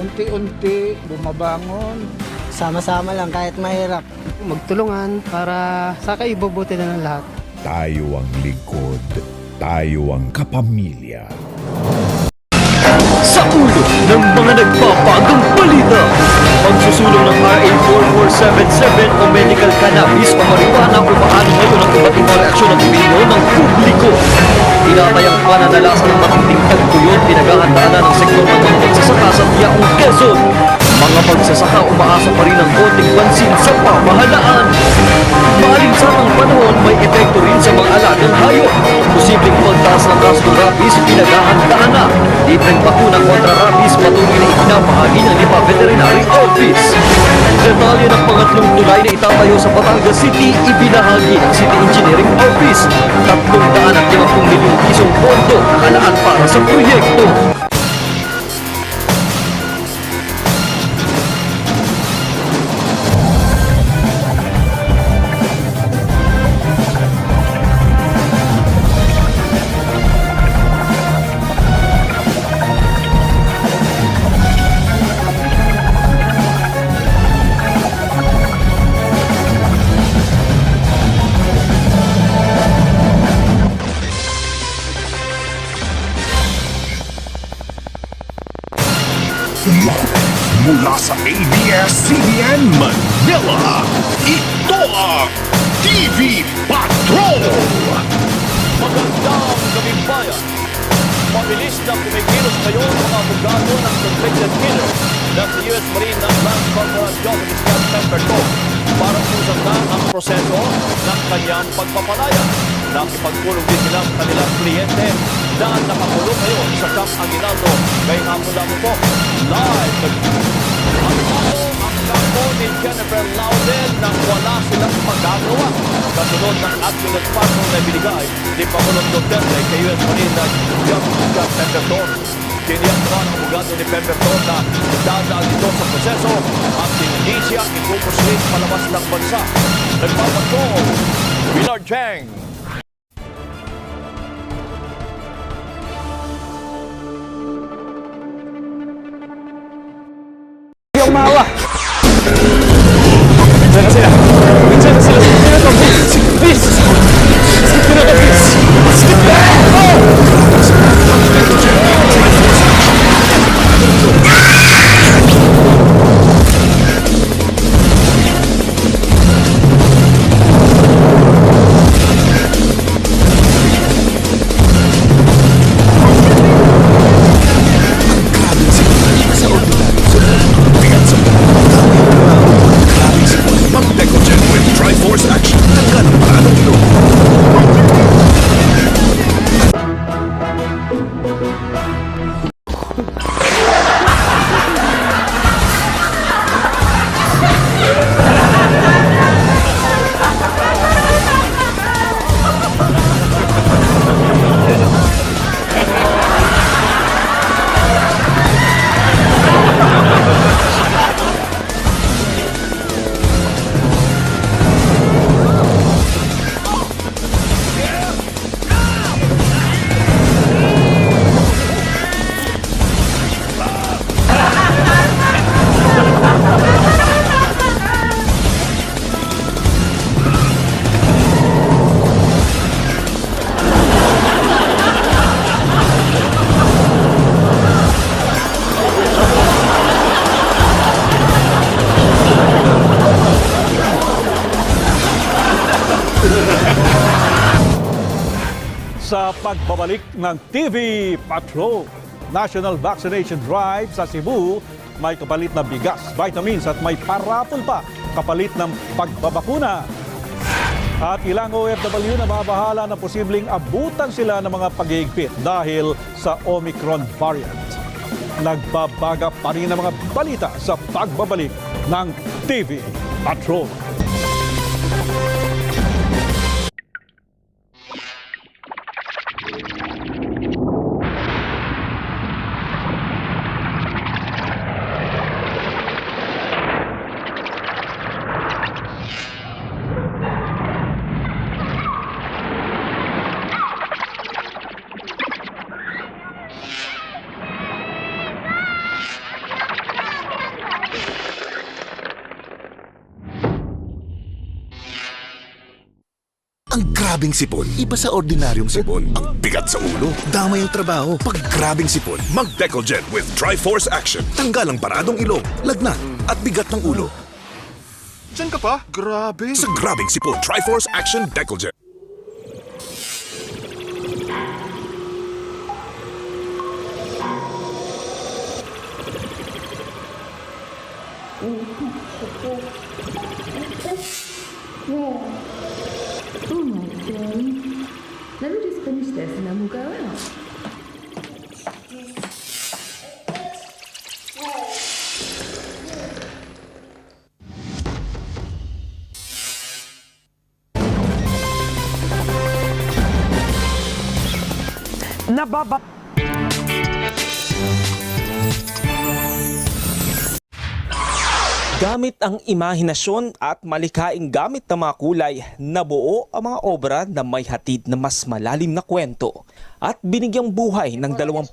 unti-unti bumabangon. Sama-sama lang kahit mahirap. Magtulungan para sa kaibubuti na ng lahat. Tayo ang lingkod. Tayo ang kapamilya. Sa ulo ng mga nagpapagang balita, pagsusulong ng RA 4477 o medical cannabis o marijuana umaano ngayon ang iba't ibang reaksyon ng opinyon ng publiko. Tinatayang pananalasa ng matinding tagpuyon pinaghahandaan na ng sektor ng mga magsasaka sa Tiyaong Quezon. Mga magsasaka umaasa pa rin ng konting pansin sa pamahalaan. Maalinsanang panahon may epekto rin sa mga alagang hayop. Posibleng pagtaas ng kaso ng rabies pinaghahandaan na. Libreng bakuna kontra rabies patuloy na itinapahagi ng Lipa Veterinary Office. Detalye ng pangatlong tulay na itatayo sa Batangas City ibinahagi ng City Engineering Office. 350 milyong pisong pondo nakalaan para sa proyekto. Mula sa ABS-CBN Manila, ito ang TV Patrol! Magandang gabing bayan! Mabilis na kumikilos ngayon mga abogado ng convicted killer na si U.S. Marine Lance Corporal Johnny Scott Pemberton para pusasan ang proseso ng kanyang pagpapalaya. Nakipagpulong din sila sa kanilang kliyente na nakakulong ngayon sa Camp Aguinaldo. Ngayong hapon lamang po, live! Ang kampo ni Jennifer Laudel na wala silang magagawa kasunod ng action at patrol na binigay ni Pangulong Duterte kay U.S. Marine Johnny Scott Pemberton. Tiniyak naman ang abogado ni Pemberton na dadaan ito sa proseso at hindi siya ipupuslit palabas ng bansa. Nagpapatrol, Willard Cheng. Umawa! Diyan na sila! Diyan na sila! Skip nyo na to! Please! Skip nyo na to, please! Skip nyo! Mag-Decogen with Triforce Action. Tanggal ang paanong ito. Sa pagbabalik ng TV Patrol, National Vaccination Drive sa Cebu, may kapalit na bigas, vitamins at may parapol pa kapalit ng pagbabakuna. At ilang OFW na mabahala na posibleng abutan sila ng mga pag-iigpit dahil sa Omicron variant. Nagbabaga pa rin ang mga balita sa pagbabalik ng TV Patrol. grabing sipon, iba sa ordinaryong sipon. Ang bigat sa ulo, damay ang trabaho. Pag grabing sipon, mag-Decolgen with Tri-Force Action. Tanggal ang paradong ilong, lagnat at bigat ng ulo. Diyan ka pa? Grabe. Sa grabing sipon, Tri-Force Action Decolgen. Oh my God. Let me just finish this and then we'll go out. Gamit ang imahinasyon at malikaing gamit ng mga kulay, nabuo ang mga obra na may hatid na mas malalim na kwento. At binigyang buhay ng 21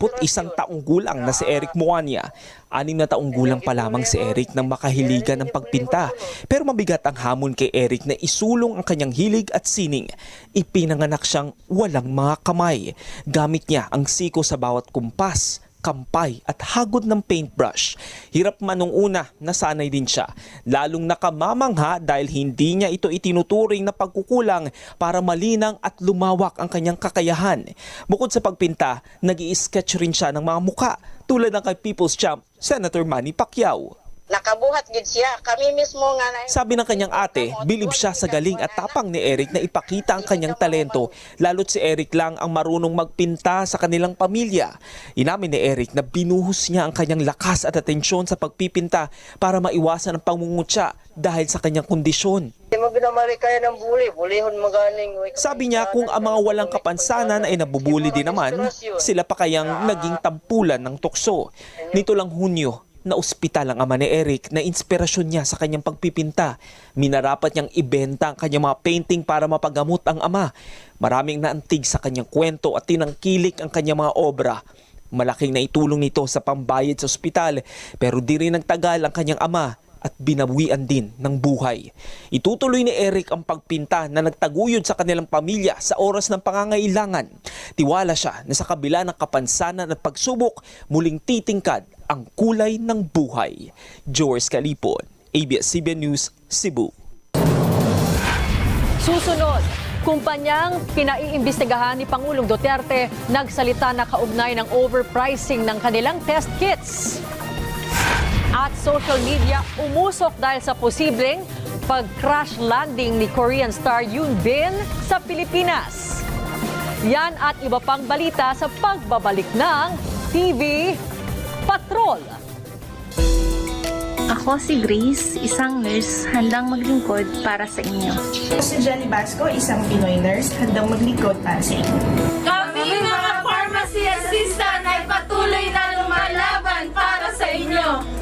taong gulang na si Eric Moania. 6 na taong gulang pa lamang si Eric nang makahiligan ng pagpinta. Pero mabigat ang hamon kay Eric na isulong ang kanyang hilig at sining. Ipinanganak siyang walang mga kamay. Gamit niya ang siko sa bawat kumpas, kampay at hagod ng paintbrush. Hirap man nung una, nasanay din siya. Lalong nakamamangha dahil hindi niya ito itinuturing na pagkukulang para malinang at lumawak ang kanyang kakayahan. Bukod sa pagpinta, nag-i-sketch rin siya ng mga muka tulad ng kay People's Champ, Senator Manny Pacquiao. Nakabuhat gid siya. Kami mismo nga na... Sabi ng kanyang ate, bilib siya sa galing at tapang ni Eric na ipakita ang kanyang talento, lalo't si Eric lang ang marunong magpinta sa kanilang pamilya. Inamin ni Eric na binuhos niya ang kanyang lakas at atensyon sa pagpipinta para maiwasan ang pangungutya dahil sa kanyang kondisyon. Hindi mo ginamari kaya ng bulihon maganing. Sabi niya kung ang mga walang kapansanan ay nabubuli din naman, sila pa kayang naging tampulan ng tukso. Nito lang Hunyo, na ospital ang ama ni Eric na inspirasyon niya sa kanyang pagpipinta. Minarapat niyang ibenta ang kanyang mga painting para mapagamot ang ama. Maraming naantig sa kanyang kwento at tinangkilik ang kanyang mga obra. Malaking naitulong nito sa pambayad sa ospital pero di rin nagtagal ang kanyang ama at binawian din ng buhay. Itutuloy ni Eric ang pagpinta na nagtaguyod sa kanilang pamilya sa oras ng pangangailangan. Tiwala siya na sa kabila ng kapansanan at pagsubok, muling titingkad ang kulay ng buhay. George Calipon, ABS-CBN News, Cebu. Susunod, kumpanyang pinaiimbestigahan ni Pangulong Duterte nagsalita na kaugnay ng overpricing ng kanilang test kits. At social media umusok dahil sa posibleng pag-crash landing ni Korean star Yoon Bin sa Pilipinas. Yan at iba pang balita sa pagbabalik ng TV Patrol. Ako si Grace, isang nurse handang maglingkod para sa inyo. Si Jenny Basco, isang Pinoy nurse handang maglingkod para sa inyo. Kami mga pharmacy assistant ay patuloy na lumalaban para sa inyo.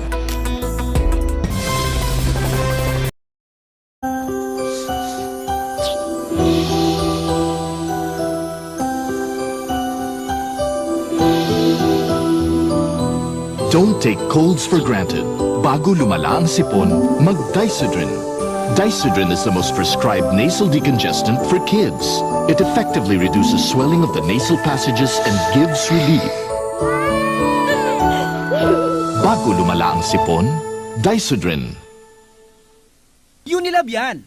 Don't take colds for granted. Bago lumala ang sipon, mag-Dysodrin. Dysodrin is the most prescribed nasal decongestant for kids. It effectively reduces swelling of the nasal passages and gives relief. Bago lumala ang sipon, Dysodrin. Unilab yan!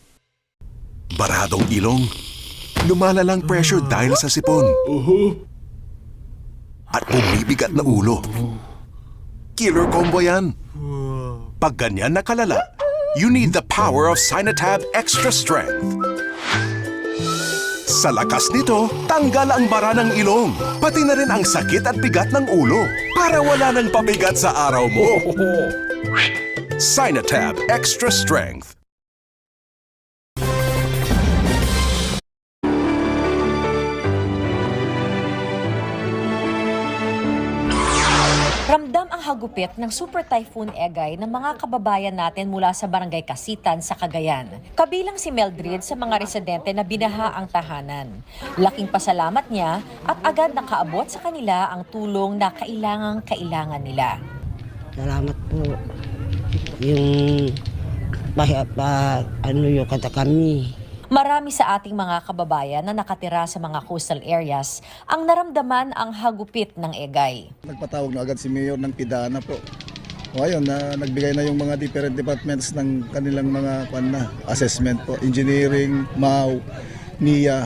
Baradong ilong, lumalalang pressure dahil sa sipon. At bumibigat na ulo. Killer combo yan. Pag ganyan na kalala, you need the power of Sinatab Extra Strength. Sa lakas nito, tanggal ang bara ng ilong, pati na rin ang sakit at bigat ng ulo, para wala nang pabigat sa araw mo. Sinatab Extra Strength. Ramdam ang hagupit ng Super Typhoon Egay ng mga kababayan natin mula sa Barangay Kasitan sa Cagayan. Kabilang si Meldred sa mga residente na binaha ang tahanan. Laking pasalamat niya at agad nakaabot sa kanila ang tulong na kailangan nila. Salamat po. Yung ano yung kata kami. Marami sa ating mga kababayan na nakatira sa mga coastal areas ang naramdaman ang hagupit ng Egay. Nagpatawag na agad si Mayor ng Pidana po. O ayun, nagbigay na yung mga different departments ng kanilang mga assessment po. Engineering, MAU, NIA,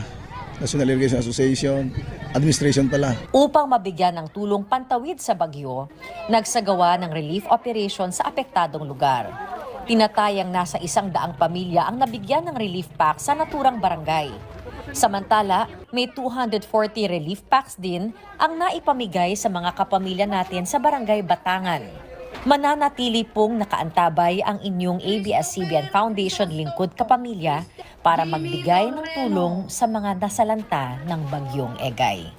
National Irrigation Association, Administration pala. Upang mabigyan ng tulong pantawid sa bagyo, nagsagawa ng relief operation sa apektadong lugar. Tinatayang nasa 100 pamilya ang nabigyan ng relief pack sa naturang barangay. Samantala, may 240 relief packs din ang naipamigay sa mga kapamilya natin sa barangay Batangan. Mananatili pong nakaantabay ang inyong ABS-CBN Foundation Lingkod Kapamilya para magbigay ng tulong sa mga nasalanta ng bagyong Egay.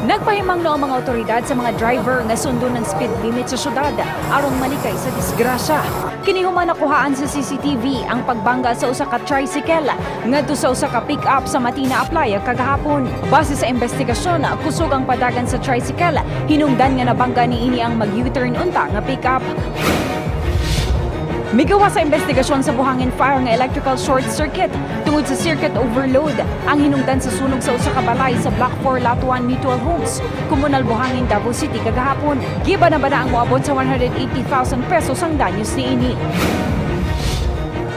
Nagpahimang no ang mga otoridad sa mga driver nga sundo ng speed limit sa syudad aron malikay sa disgrasya. Kini human nakuhaan sa CCTV ang pagbangga sa usa ka tricycle ngadto sa usa ka pick-up sa Matina Aplaya kagahapon. Base sa investigasyon, kusog ang padagan sa tricycle, hinungdan nga nabangga niini ang mag-U-turn unta nga pick-up. Migawa sa investigasyon sa buhangin fire nga electrical short circuit tungod sa circuit overload ang hinungdan sa sunog sa usa ka balay sa Block 4 Lot 1 Mutual Homes, Komunal Buhangin, Davao City kagahapon. Giba na ba na ang moabot sa 180,000 pesos ang danyos niini.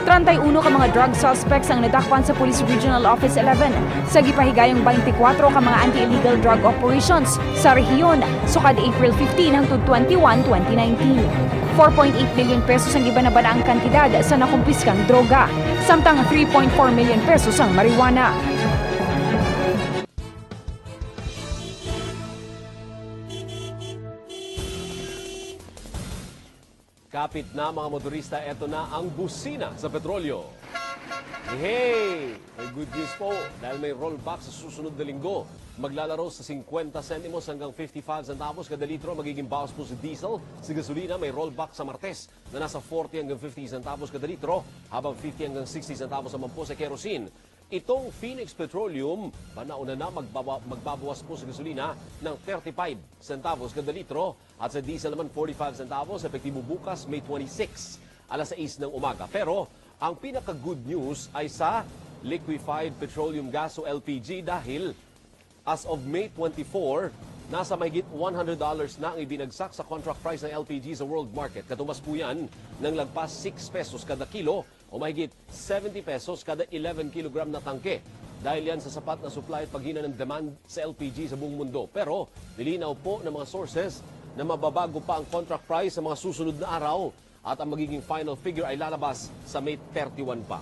31 ka mga drug suspects ang nadakpan sa Police Regional Office 11 sa gipahigayong 24 ka mga anti-illegal drug operations sa rehiyon sukad April 15 hangtod 21, 2019. 4.8 million pesos ang gibanabana ang kantidad sa nakumpiskang droga, samtang 3.4 million pesos ang marijuana. Kapit na mga motorista, eto na ang busina sa petrolyo. Hey! May good news po dahil may rollback sa susunod na linggo. Maglalaro sa 50 centimos hanggang 55 centavos kada litro. Magiging bawas po sa diesel. Sa gasolina may rollback sa Martes na nasa 40 hanggang 50 centavos kada litro habang 50 hanggang 60 centavos naman po sa kerosene. Itong Phoenix Petroleum, panauna na magbabawas po sa gasolina ng 35 centavos kada litro at sa diesel naman 45 centavos, epektibo bukas May 26, alas 6 ng umaga. Pero ang pinaka-good news ay sa liquefied petroleum gas o LPG dahil as of May 24, nasa mahigit $100 na ang ibinagsak sa contract price ng LPG sa world market. Katumbas po yan ng lagpas 6 pesos kada kilo o mahigit 70 pesos kada 11 kilogram na tangke. Dahil yan sa sapat na supply at paghina ng demand sa LPG sa buong mundo. Pero nilinaw po ng mga sources na mababago pa ang contract price sa mga susunod na araw at ang magiging final figure ay lalabas sa May 31 pa.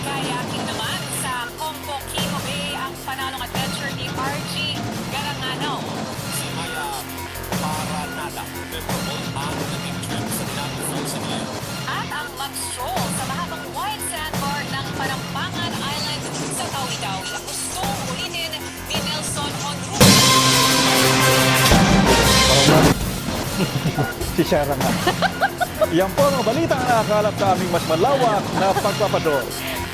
Kayaking naman sa Combo Kimo Bay ang panalong adventure ni RG Garangano. Si Maya Paranada, memorable ang naging trip sa Dinamo Falls sa Mayo. At ang mag-stroll sa mahabang white sandbar ng Panampangan Island sa Tawi-Tawi. Ang gustong ulitin ni Nelson Honru. Si Sharon nga. Yan po ang balita na nakakalap sa aming mas malawak na pagpapador.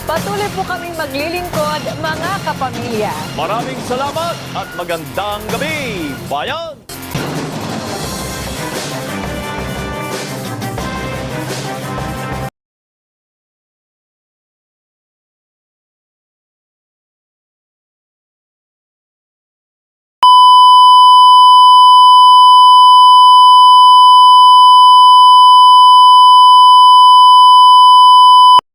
Patuloy po kaming maglilingkod, mga kapamilya. Maraming salamat at magandang gabi, bayan!